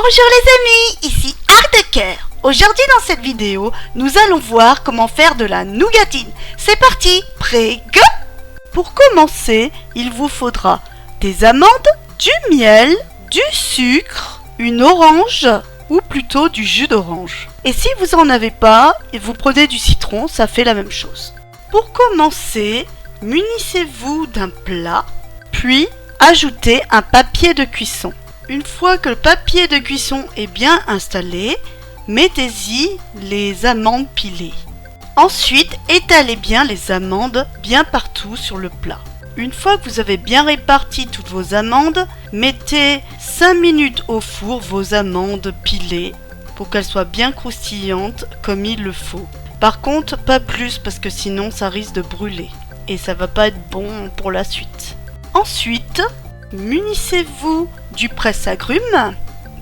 Bonjour les amis, ici Art de Cœur. Aujourd'hui dans cette vidéo, nous allons voir comment faire de la nougatine. C'est parti, prêt, go! Pour commencer, il vous faudra des amandes, du miel, du sucre, une orange ou plutôt du jus d'orange. Et si vous n'en avez pas, vous prenez du citron, ça fait la même chose. Pour commencer, munissez-vous d'un plat, puis ajoutez un papier de cuisson. Une fois que le papier de cuisson est bien installé, mettez-y les amandes pilées. Ensuite, étalez bien les amandes bien partout sur le plat. Une fois que vous avez bien réparti toutes vos amandes, mettez 5 minutes au four vos amandes pilées pour qu'elles soient bien croustillantes comme il le faut. Par contre, pas plus parce que sinon ça risque de brûler et ça va pas être bon pour la suite. Ensuite, munissez-vous du presse-agrumes.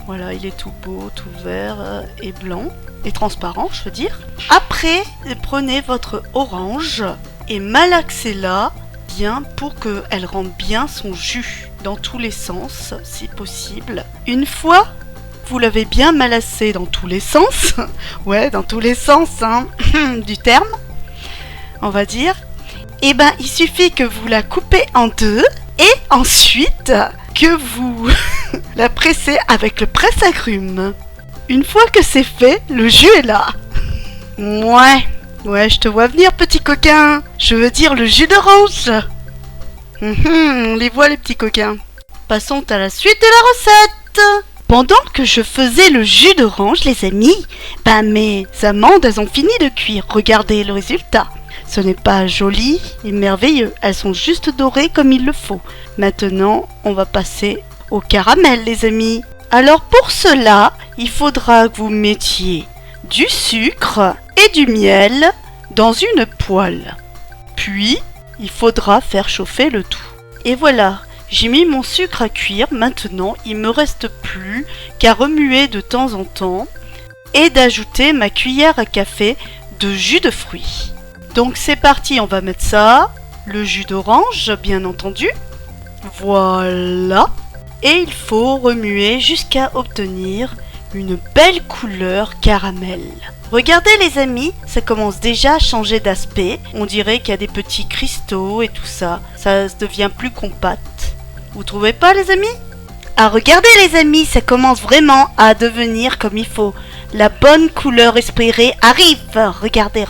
Voilà, il est tout beau, tout vert et blanc et transparent, je veux dire. Après, prenez votre orange et malaxez-la bien pour qu'elle rende bien son jus dans tous les sens, si possible. Une fois vous l'avez bien malaxé dans tous les sens, ouais, dans tous les sens hein, du terme, on va dire, et ben il suffit que vous la coupez en deux et ensuite que vous la pressez avec le presse-agrumes. Une fois que c'est fait, le jus est là. Ouais, je te vois venir, petit coquin. Je veux dire le jus d'orange. On les voit, les petits coquins. Passons à la suite de la recette. Pendant que je faisais le jus d'orange, les amis, mes amandes, elles ont fini de cuire. Regardez le résultat. Ce n'est pas joli et merveilleux. Elles sont juste dorées comme il le faut. Maintenant, on va passer au caramel, les amis. Alors pour cela, il faudra que vous mettiez du sucre et du miel dans une poêle. Puis, il faudra faire chauffer le tout. Et voilà, j'ai mis mon sucre à cuire. Maintenant, il me reste plus qu'à remuer de temps en temps et d'ajouter ma cuillère à café de jus de fruits. Donc c'est parti, on va mettre ça, le jus d'orange bien entendu, voilà, et il faut remuer jusqu'à obtenir une belle couleur caramel. Regardez les amis, ça commence déjà à changer d'aspect, on dirait qu'il y a des petits cristaux et tout ça, ça devient plus compact. Vous trouvez pas les amis? Ah regardez les amis, ça commence vraiment à devenir comme il faut, la bonne couleur espérée arrive, regardez.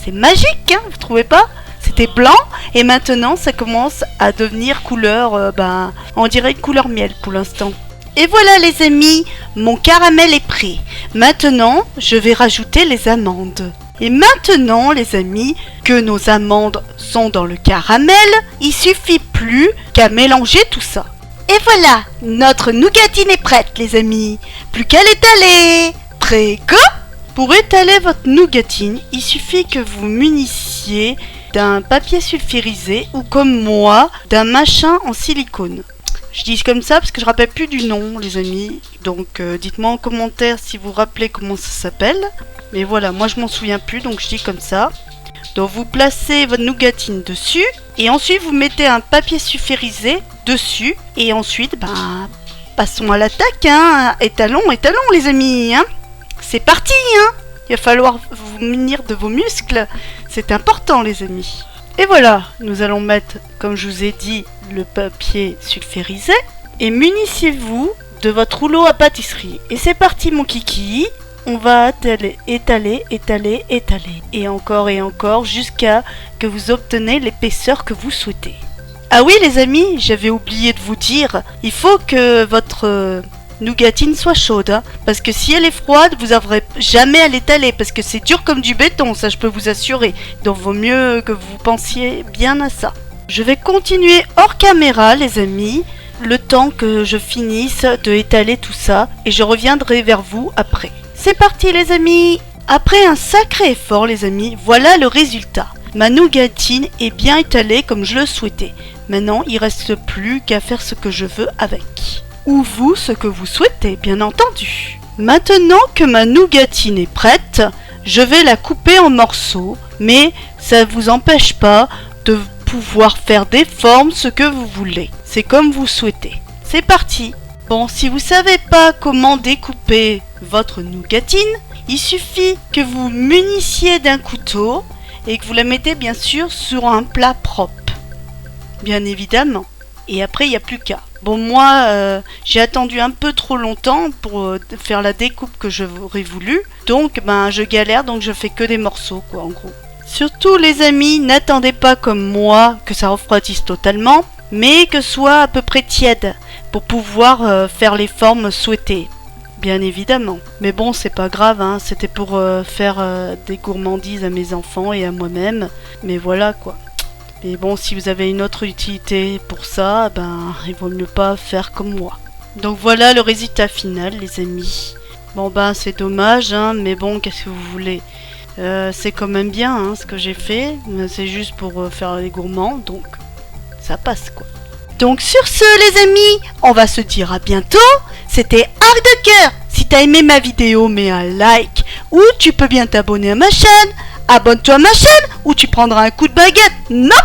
C'est magique, hein, vous trouvez pas? C'était blanc et maintenant ça commence à devenir couleur, on dirait une couleur miel pour l'instant. Et voilà les amis, mon caramel est prêt. Maintenant, je vais rajouter les amandes. Et maintenant les amis, que nos amandes sont dans le caramel, il suffit plus qu'à mélanger tout ça. Et voilà, notre nougatine est prête les amis. Plus qu'à l'étaler. Prêt, go! Pour étaler votre nougatine, il suffit que vous munissiez d'un papier sulfurisé ou comme moi, d'un machin en silicone. Je dis comme ça parce que je ne rappelle plus du nom les amis. Donc dites-moi en commentaire si vous rappelez comment ça s'appelle. Mais voilà, moi je m'en souviens plus donc je dis comme ça. Donc vous placez votre nougatine dessus et ensuite vous mettez un papier sulfurisé dessus. Et ensuite, passons à l'attaque hein. Étalons les amis hein. C'est parti hein. Il va falloir vous munir de vos muscles. C'est important les amis. Et voilà, nous allons mettre, comme je vous ai dit, le papier sulfurisé. Et munissez-vous de votre rouleau à pâtisserie. Et c'est parti mon kiki. On va étaler. Et encore jusqu'à que vous obtenez l'épaisseur que vous souhaitez. Ah oui les amis, j'avais oublié de vous dire, il faut que votre nougatine soit chaude, hein, parce que si elle est froide, vous n'aurez jamais à l'étaler, parce que c'est dur comme du béton, ça je peux vous assurer. Donc vaut mieux que vous pensiez bien à ça. Je vais continuer hors caméra les amis, le temps que je finisse de étaler tout ça, et je reviendrai vers vous après. C'est parti les amis. Après un sacré effort les amis, voilà le résultat. Ma nougatine est bien étalée comme je le souhaitais. Maintenant, il ne reste plus qu'à faire ce que je veux avec. Ou vous, ce que vous souhaitez, bien entendu. Maintenant que ma nougatine est prête, je vais la couper en morceaux, mais ça ne vous empêche pas de pouvoir faire des formes ce que vous voulez. C'est comme vous souhaitez. C'est parti. Bon, si vous savez pas comment découper votre nougatine, il suffit que vous munissiez d'un couteau et que vous la mettez bien sûr sur un plat propre. Bien évidemment. Et après, il n'y a plus qu'à. Bon, moi, j'ai attendu un peu trop longtemps pour faire la découpe que j'aurais voulu. Donc, je galère, donc je fais que des morceaux, quoi, en gros. Surtout, les amis, n'attendez pas comme moi que ça refroidisse totalement, mais que ce soit à peu près tiède pour pouvoir faire les formes souhaitées. Bien évidemment. Mais bon, c'est pas grave, hein. C'était pour faire des gourmandises à mes enfants et à moi-même. Mais voilà, quoi. Mais bon, si vous avez une autre utilité pour ça, il vaut mieux pas faire comme moi. Donc voilà le résultat final, les amis. Bon, c'est dommage, hein, mais bon, qu'est-ce que vous voulez? C'est quand même bien, hein, ce que j'ai fait. C'est juste pour faire les gourmands, donc ça passe, quoi. Donc sur ce, les amis, on va se dire à bientôt. C'était Arc de Cœur. Si t'as aimé ma vidéo, mets un like. Ou tu peux bien t'abonner à ma chaîne. Abonne-toi à ma chaîne ou tu prendras un coup de baguette. Non!